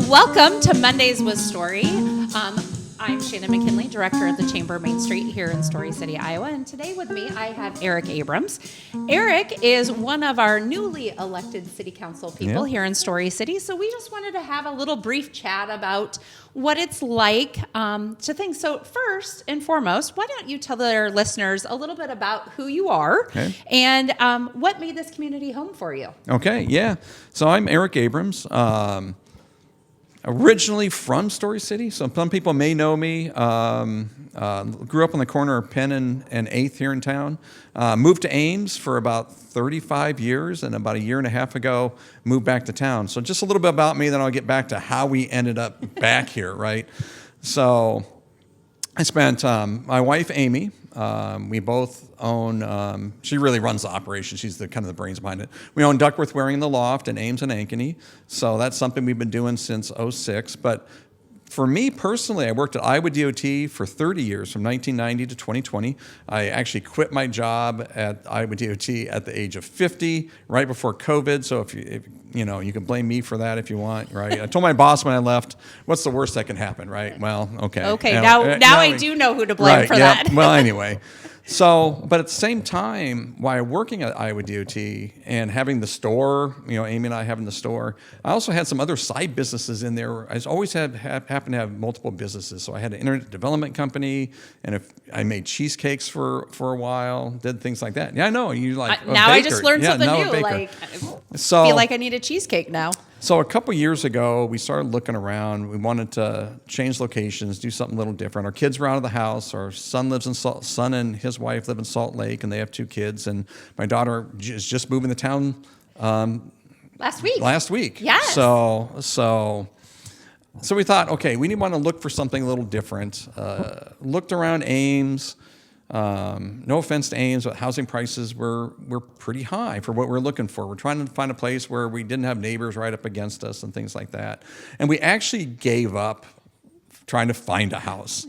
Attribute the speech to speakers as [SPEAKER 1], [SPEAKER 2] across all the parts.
[SPEAKER 1] Welcome to Mondays with Story. I'm Shannon McKinley, Director of the Chamber of Main Street here in Story City, Iowa. And today with me, I have Eric Abrams. Eric is one of our newly elected city council people here in Story City. So we just wanted to have a little brief chat about what it's like to think. So first and foremost, why don't you tell our listeners a little bit about who you are and what made this community home for you?
[SPEAKER 2] Okay, yeah. So I'm Eric Abrams. Originally from Story City, so some people may know me. Grew up on the corner of Penn and 8th here in town. Moved to Ames for about 35 years, and about a year and a half ago, moved back to town. So just a little bit about me, then I'll get back to how we ended up back here, right? So I spent, my wife, Amy, we both own, she really runs the operation. She's the kind of the brains behind it. We own Duckworth Waring in the Loft and Ames and Ankeny. So that's something we've been doing since '06. But for me personally, I worked at Iowa DOT for 30 years, from 1990 to 2020. I actually quit my job at Iowa DOT at the age of 50, right before COVID. So if you can blame me for that if you want, right? I told my boss when I left, what's the worst that can happen, right? Well, okay.
[SPEAKER 1] Okay, now I do know who to blame for that.
[SPEAKER 2] Well, anyway. So, but at the same time, while working at Iowa DOT and having the store, Amy and I having the store, I also had some other side businesses in there. I always happened to have multiple businesses. So I had an internet development company, and I made cheesecakes for a while, did things like that. Yeah, I know. You like
[SPEAKER 1] now
[SPEAKER 2] baker.
[SPEAKER 1] I just learned something new. I feel like I need a cheesecake now.
[SPEAKER 2] So a couple years ago, we started looking around. We wanted to change locations, do something a little different. Our kids were out of the house. Our son and his wife live in Salt Lake, and they have 2 kids. And my daughter is just moving to town
[SPEAKER 1] last week.
[SPEAKER 2] Yes. So we thought, okay, we want to look for something a little different. Looked around Ames. No offense to Ames, but housing prices were pretty high for what we're looking for. We're trying to find a place where we didn't have neighbors right up against us and things like that. And we actually gave up trying to find a house.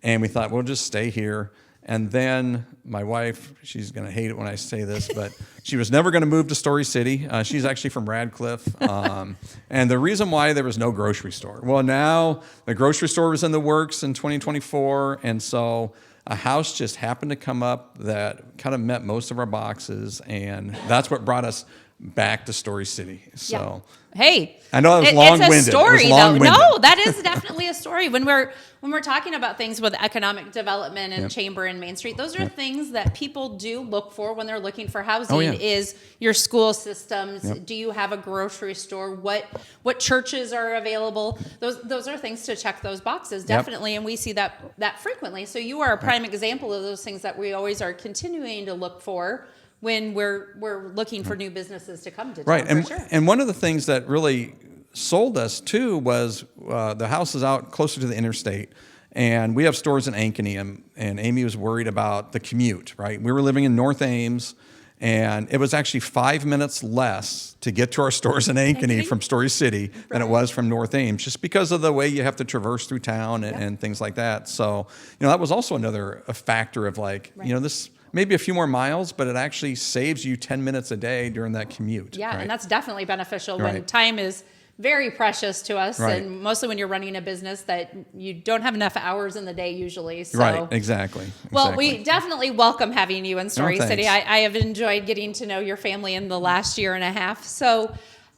[SPEAKER 2] And we thought, we'll just stay here. And then my wife, she's going to hate it when I say this, but she was never going to move to Story City. She's actually from Radcliffe. And the reason why there was no grocery store. Well, now the grocery store was in the works in 2024. And so a house just happened to come up that kind of met most of our boxes, and that's what brought us back to Story City. So,
[SPEAKER 1] hey,
[SPEAKER 2] I know it was long-winded.
[SPEAKER 1] It's a story, though. No, that is definitely a story. When we're talking about things with economic development and Chamber and Main Street, those are things that people do look for when they're looking for housing. Is your school systems? Do you have a grocery store? What churches are available? Those are things to check those boxes, definitely, and we see that frequently. So you are a prime example of those things that we always are continuing to look for when we're looking for new businesses to come to town.
[SPEAKER 2] Right, and one of the things that really sold us too was the house is out closer to the interstate, and we have stores in Ankeny, and Amy was worried about the commute. Right, we were living in North Ames, and it was actually 5 minutes less to get to our stores in Ankeny from Story City than it was from North Ames, just because of the way you have to traverse through town and things like that. So that was also another factor of this. Maybe a few more miles, but it actually saves you 10 minutes a day during that commute.
[SPEAKER 1] Yeah, and that's definitely beneficial when time is very precious to us, and mostly when you're running a business that you don't have enough hours in the day usually. So.
[SPEAKER 2] Right, exactly.
[SPEAKER 1] Well, we definitely welcome having you in Story City. I have enjoyed getting to know your family in the last year and a half. So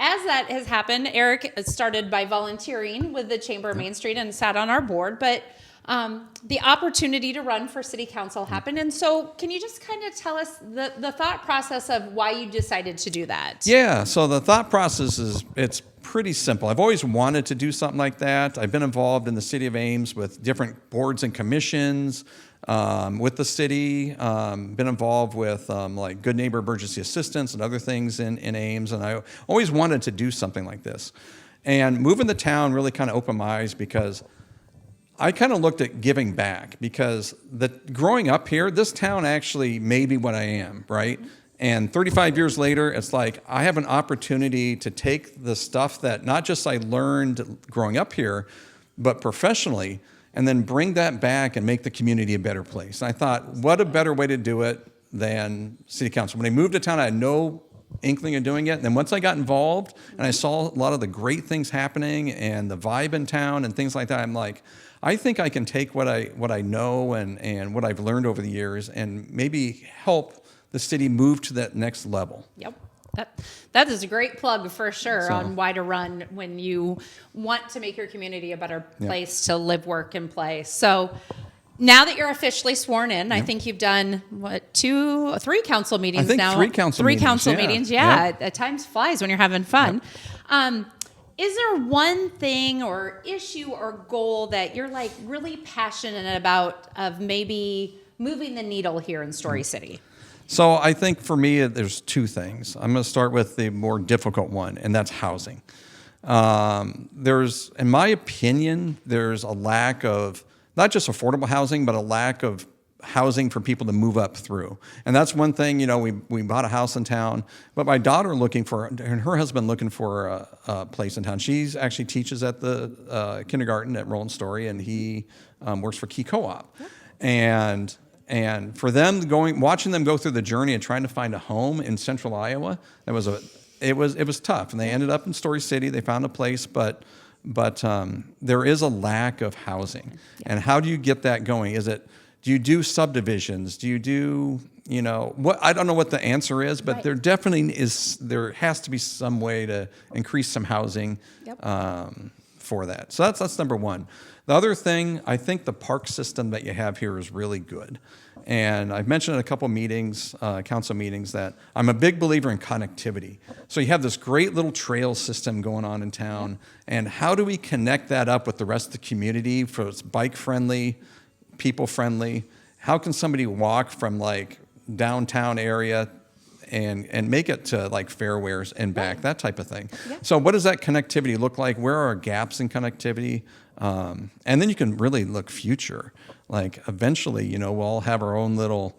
[SPEAKER 1] as that has happened, Eric started by volunteering with the Chamber of Main Street and sat on our board, but the opportunity to run for city council happened. And so can you just kind of tell us the thought process of why you decided to do that?
[SPEAKER 2] Yeah, so the thought process it's pretty simple. I've always wanted to do something like that. I've been involved in the city of Ames with different boards and commissions with the city, been involved with like Good Neighbor Emergency Assistance and other things in Ames, and I always wanted to do something like this. And moving to town really kind of opened my eyes, because I kind of looked at giving back, because growing up here, this town actually made me what I am, right? And 35 years later, it's like I have an opportunity to take the stuff that not just I learned growing up here, but professionally, and then bring that back and make the community a better place. And I thought, what a better way to do it than city council. When I moved to town, I had no inkling of doing it. And then once I got involved and I saw a lot of the great things happening and the vibe in town and things like that, I'm like, I think I can take what I know and what I've learned over the years and maybe help the city move to that next level.
[SPEAKER 1] Yep. That is a great plug for sure on why to run when you want to make your community a better place to live, work, and play. So now that you're officially sworn in, I think you've done, 3 council meetings now?
[SPEAKER 2] 3 council meetings.
[SPEAKER 1] 3 council meetings, yeah. At times flies when you're having fun. Yep. Is there one thing or issue or goal that you're like really passionate about of maybe moving the needle here in Story City?
[SPEAKER 2] So I think for me, there's 2 things. I'm going to start with the more difficult one, and that's housing. In my opinion, there's a lack of not just affordable housing, but a lack of housing for people to move up through. And that's one thing, we bought a house in town, but my daughter and her husband looking for a place in town. She's actually teaches at the kindergarten at Roland Story, and he works for Key Co-op. Yep. And for them watching them go through the journey and trying to find a home in central Iowa, it was tough. And they ended up in Story City. They found a place, but there is a lack of housing. And how do you get that going? Do you do subdivisions? Do you do, what? I don't know what the answer is, but there definitely is. There has to be some way to increase some housing for that. So that's number one. The other thing, I think the park system that you have here is really good. And I've mentioned in a couple meetings, council meetings, that I'm a big believer in connectivity. So you have this great little trail system going on in town, and how do we connect that up with the rest of the community so it's bike-friendly, people-friendly? How can somebody walk from like downtown area and make it to like Fairwares and back, that type of thing? Yeah. So what does that connectivity look like? Where are our gaps in connectivity? And then you can really look future. Like eventually, we'll all have our own little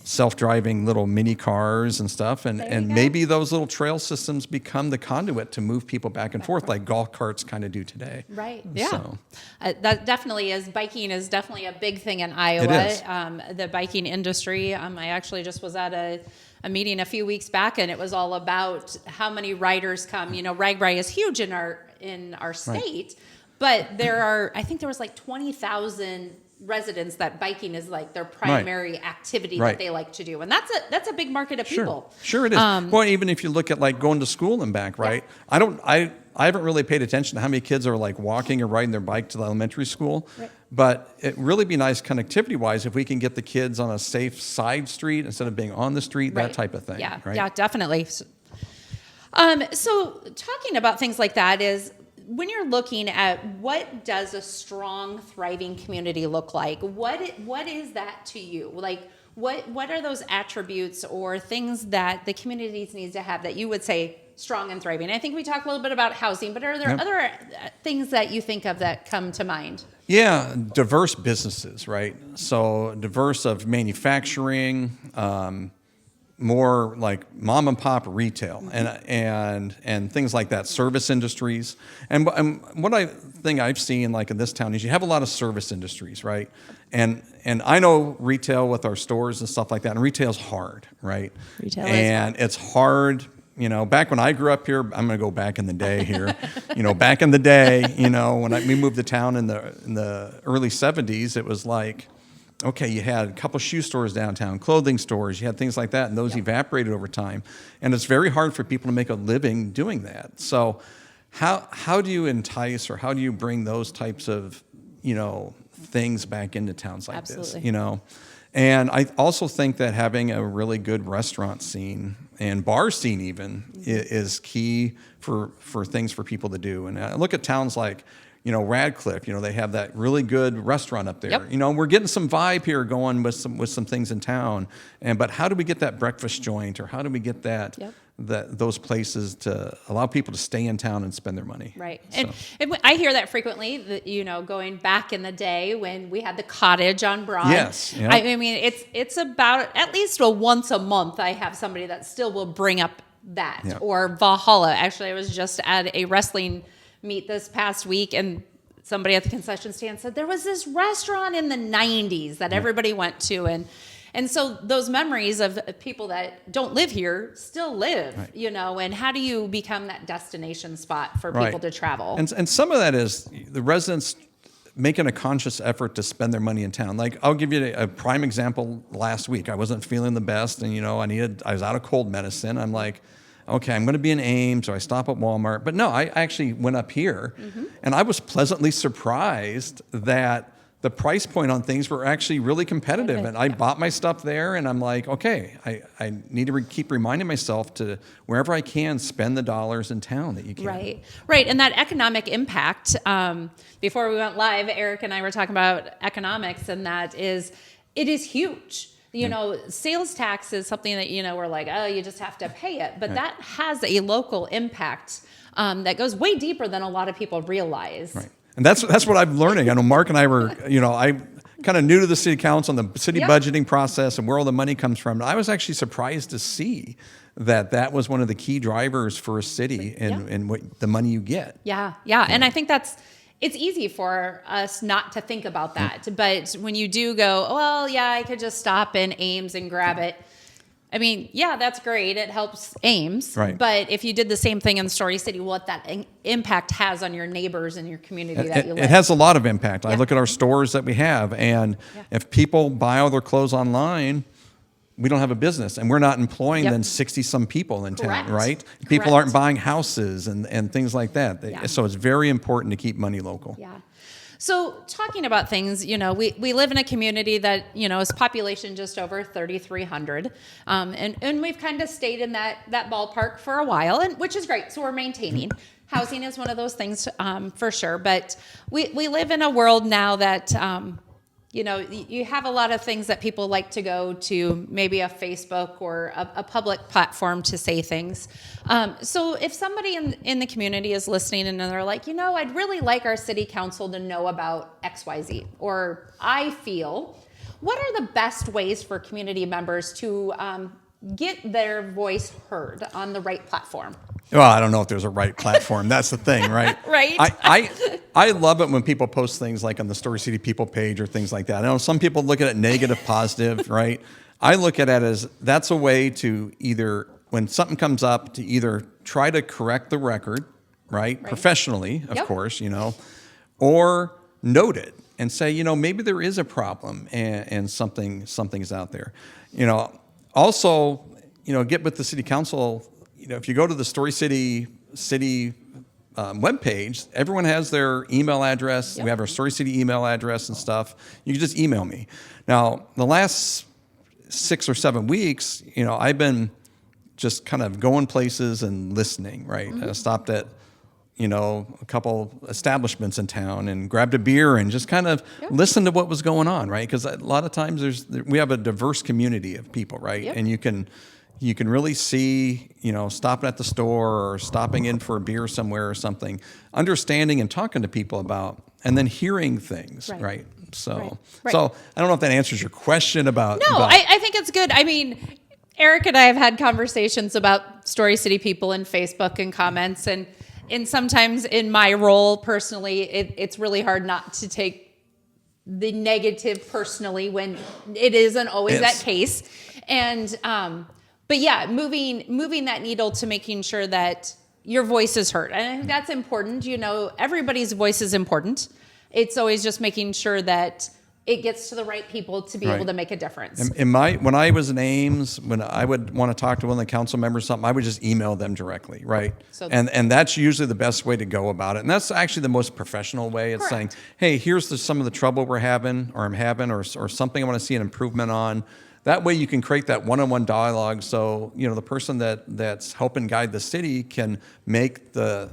[SPEAKER 2] self-driving little mini cars and stuff. And maybe those little trail systems become the conduit to move people back and forth like golf carts kind of do today.
[SPEAKER 1] Right. Yeah.
[SPEAKER 2] So.
[SPEAKER 1] That definitely is. Biking is definitely a big thing in Iowa.
[SPEAKER 2] It is.
[SPEAKER 1] The biking industry. I actually just was at a meeting a few weeks back, and it was all about how many riders come. RAGBRAI is huge in our state, but I think there was like 20,000 residents that biking is like their primary activity that they like to do, and that's a big market of people.
[SPEAKER 2] Sure it is. Well, even if you look at like going to school and back, right? Yeah. I haven't really paid attention to how many kids are like walking or riding their bike to the elementary school, but it really be nice connectivity wise if we can get the kids on a safe side street instead of being on the street, that type of thing.
[SPEAKER 1] Yeah,
[SPEAKER 2] right?
[SPEAKER 1] Yeah, definitely. So talking about things like that is, when you're looking at what does a strong, thriving community look like, what is that to you? Like, what are those attributes or things that the communities needs to have that you would say strong and thriving? I think we talked a little bit about housing, but are there other things that you think of that come to mind?
[SPEAKER 2] Yeah, diverse businesses, right? So diverse of manufacturing, more like mom and pop retail and things like that, service industries. And what I've seen like in this town is you have a lot of service industries, right? And I know retail with our stores and stuff like that, and retail's hard, right? Retail is hard. It's hard. Back when I grew up here, I'm going to go back in the day here. Back in the day, when we moved to town in the early 70s, it was like, okay, you had a couple shoe stores downtown, clothing stores, you had things like that, and those evaporated over time. And it's very hard for people to make a living doing that. So how do you entice or how do you bring those types of, things back into towns like this? And I also think that having a really good restaurant scene and bar scene even is key for things for people to do. And I look at towns like, Radcliffe, they have that really good restaurant up there. Yep. We're getting some vibe here going with some things in town. But how do we get that breakfast joint, or how do we get those places to allow people to stay in town and spend their money?
[SPEAKER 1] Right. So. And I hear that frequently, going back in the day when we had the cottage on Broad.
[SPEAKER 2] Yes. Yep.
[SPEAKER 1] I mean, it's about at least once a month I have somebody that still will bring up that. Yep. Or Valhalla. Actually, I was just at a wrestling meet this past week, and somebody at the concession stand said there was this restaurant in the 90s that everybody went to, And so those memories of people that don't live here still live,
[SPEAKER 2] Right.
[SPEAKER 1] you know, and how do you become that destination spot for people
[SPEAKER 2] Right.
[SPEAKER 1] to travel?
[SPEAKER 2] And some of that is the residents making a conscious effort to spend their money in town. Like, I'll give you a prime example. Last week, I wasn't feeling the best, and I was out of cold medicine. I'm like, okay, I'm going to be in Ames, or I stop at Walmart. But no, I actually went up here, and I was pleasantly surprised that the price point on things were actually really competitive. And I bought my stuff there, and I'm like, okay, I need to keep reminding myself to, wherever I can, spend the dollars in town that you can.
[SPEAKER 1] Right. And that economic impact, before we went live, Eric and I were talking about economics, and it is huge. You know, sales tax is something that, we're like, oh, you just have to pay it. But that has a local impact that goes way deeper than a lot of people realize.
[SPEAKER 2] Right. And that's what I'm learning. I know Mark and I were, I kind of new to the city council and the city budgeting process and where all the money comes from. And I was actually surprised to see that was one of the key drivers for a city and what the money you get.
[SPEAKER 1] Yeah. And I think it's easy for us not to think about that. But when you do go, well, yeah, I could just stop in Ames and grab it. I mean, yeah, that's great. It helps Ames.
[SPEAKER 2] Right.
[SPEAKER 1] But if you did the same thing in Story City, what that impact has on your neighbors and your community that you live in.
[SPEAKER 2] It has a lot of impact. I look at our stores that we have, and if people buy all their clothes online, we don't have a business, and we're not employing then 60-some people in town, right? People aren't buying houses and things like that. So it's very important to keep money local.
[SPEAKER 1] Yeah. So talking about things, we live in a community that, is population just over 3,300. And we've kind of stayed in that ballpark for a while, and which is great. So we're maintaining. Housing is one of those things for sure. But we live in a world now that, you have a lot of things that people like to go to, maybe a Facebook or a public platform to say things. So if somebody in the community is listening and they're like, I'd really like our city council to know about XYZ, or I feel, what are the best ways for community members to get their voice heard on the right platform?
[SPEAKER 2] Well, I don't know if there's a right platform. That's the thing, right?
[SPEAKER 1] Right.
[SPEAKER 2] I love it when people post things like on the Story City People page or things like that. I know some people look at it negative, positive, right? I look at it as that's a way to either, when something comes up, to either try to correct the record, right? Professionally, of course, or note it and say, maybe there is a problem and something's out there. Also, get with the city council. If you go to the Story City webpage, everyone has their email address. We have our Story City email address and stuff. You can just email me. Now, the last 6 or 7 weeks, I've been just kind of going places and listening, right? I stopped at, a couple establishments in town and grabbed a beer and just kind of listened to what was going on, right? Because a lot of times we have a diverse community of people, right? And you can really see, stopping at the store or stopping in for a beer somewhere or something, understanding and talking to people about, and then hearing things, right? So I don't know if that answers your question about.
[SPEAKER 1] No, I think it's good. I mean, Eric and I have had conversations about Story City people in Facebook and comments, and sometimes in my role personally, it's really hard not to take the negative personally when it isn't always that case. And, but yeah, moving that needle to making sure that your voice is heard. And I think that's important. Everybody's voice is important. It's always just making sure that it gets to the right people to be able to make a difference.
[SPEAKER 2] When I was in Ames, when I would want to talk to one of the council members or something, I would just email them directly, right? And that's usually the best way to go about it. And that's actually the most professional way. It's saying, hey, here's some of the trouble we're having, or I'm having, or something I want to see an improvement on. That way you can create that one-on-one dialogue so, the person that's helping guide the city can make the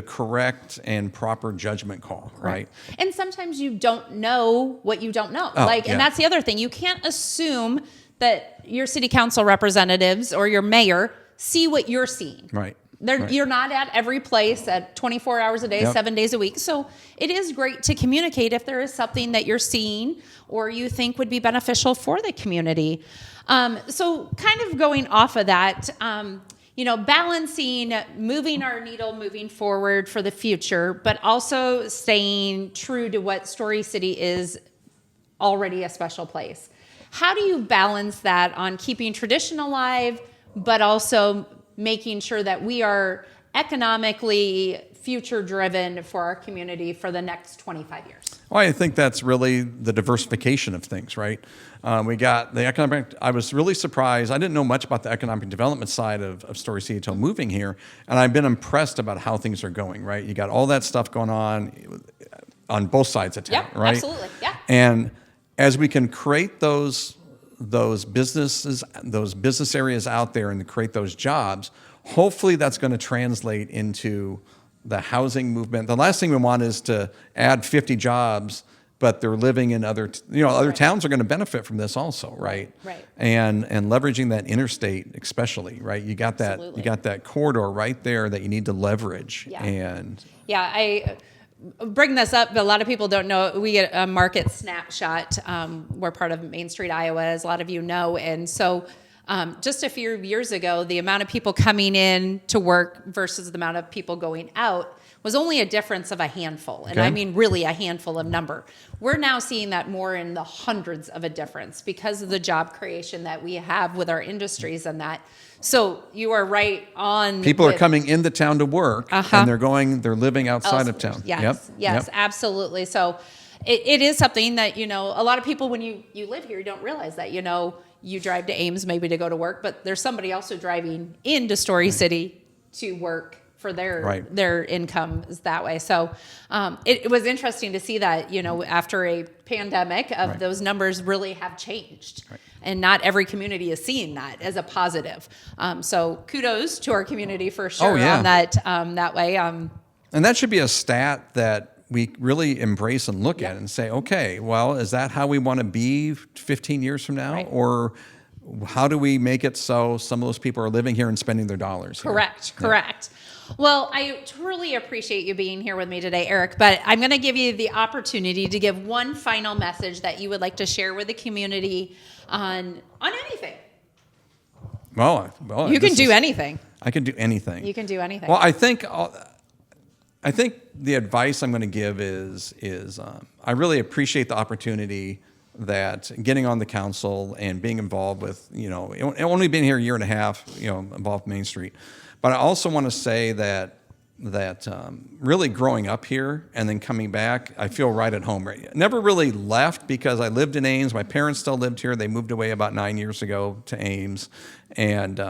[SPEAKER 2] correct and proper judgment call, right?
[SPEAKER 1] And sometimes you don't know what you don't know. And that's the other thing. You can't assume that your city council representatives or your mayor see what you're seeing.
[SPEAKER 2] Right.
[SPEAKER 1] You're not at every place at 24 hours a day, 7 days a week. So it is great to communicate if there is something that you're seeing or you think would be beneficial for the community. So kind of going off of that, balancing, moving our needle, moving forward for the future, but also staying true to what Story City is already a special place. how do you balance that on keeping tradition alive, but also making sure that we are economically future driven for our community for the next 25 years?
[SPEAKER 2] Well, I think that's really the diversification of things, right? We got the economic, I was really surprised. I didn't know much about the economic development side of Story City until moving here. And I've been impressed about how things are going, right? You got all that stuff going on both sides of town, right?
[SPEAKER 1] Absolutely, yeah.
[SPEAKER 2] And as we can create those businesses, those business areas out there and create those jobs, hopefully that's going to translate into the housing movement. The last thing we want is to add 50 jobs, but they're living in other towns are going to benefit from this also, right?
[SPEAKER 1] Right.
[SPEAKER 2] And leveraging that interstate, especially, right? You got that
[SPEAKER 1] Absolutely.
[SPEAKER 2] you got that corridor right there that you need to leverage.
[SPEAKER 1] Yeah.
[SPEAKER 2] And
[SPEAKER 1] I bring this up, but a lot of people don't know. We get a market snapshot. We're part of Main Street, Iowa, as a lot of you know, and so. Just a few years ago, the amount of people coming in to work versus the amount of people going out was only a difference of a handful. And I mean really a handful of number. We're now seeing that more in the hundreds of a difference because of the job creation that we have with our industries and that. So you are right on.
[SPEAKER 2] People are coming into town to work and they're living outside of town.
[SPEAKER 1] Yes, absolutely. So it is something that, a lot of people, when you live here, you don't realize that, you drive to Ames maybe to go to work, but there's somebody also driving into Story City to work for their income is that way. So it was interesting to see that, after a pandemic of those numbers really have changed. Right. And not every community is seeing that as a positive. So kudos to our community for sure on that way.
[SPEAKER 2] And that should be a stat that we really embrace and look at and say, okay, well, is that how we want to be 15 years from now? Right. Or how do we make it so some of those people are living here and spending their dollars here?
[SPEAKER 1] Correct. Well, I truly appreciate you being here with me today, Eric, but I'm going to give you the opportunity to give one final message that you would like to share with the community on anything.
[SPEAKER 2] Well,
[SPEAKER 1] you can do anything.
[SPEAKER 2] I can do anything.
[SPEAKER 1] You can do anything.
[SPEAKER 2] Well, I think the advice I'm going to give is I really appreciate the opportunity that getting on the council and being involved with, only been here a year and a half, involved with Main Street. But I also want to say that really growing up here and then coming back, I feel right at home. Right? Never really left because I lived in Ames. My parents still lived here. They moved away about 9 years ago to Ames. And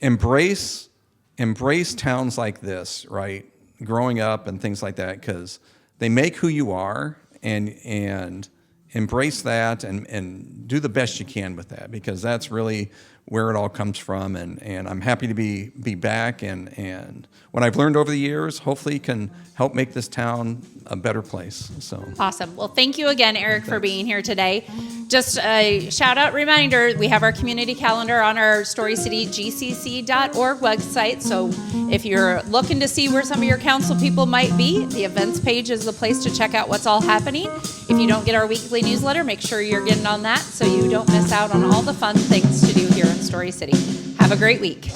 [SPEAKER 2] embrace towns like this, right? Growing up and things like that, because they make who you are, and embrace that and do the best you can with that, because that's really where it all comes from. And I'm happy to be back, and what I've learned over the years hopefully can help make this town a better place. So
[SPEAKER 1] awesome. Well, thank you again, Eric, for being here today. Just a shout out reminder, we have our community calendar on our StoryCityGCC.org website. So if you're looking to see where some of your council people might be, the events page is the place to check out what's all happening. If you don't get our weekly newsletter, make sure you're getting on that so you don't miss out on all the fun things to do here in Story City. Have a great week.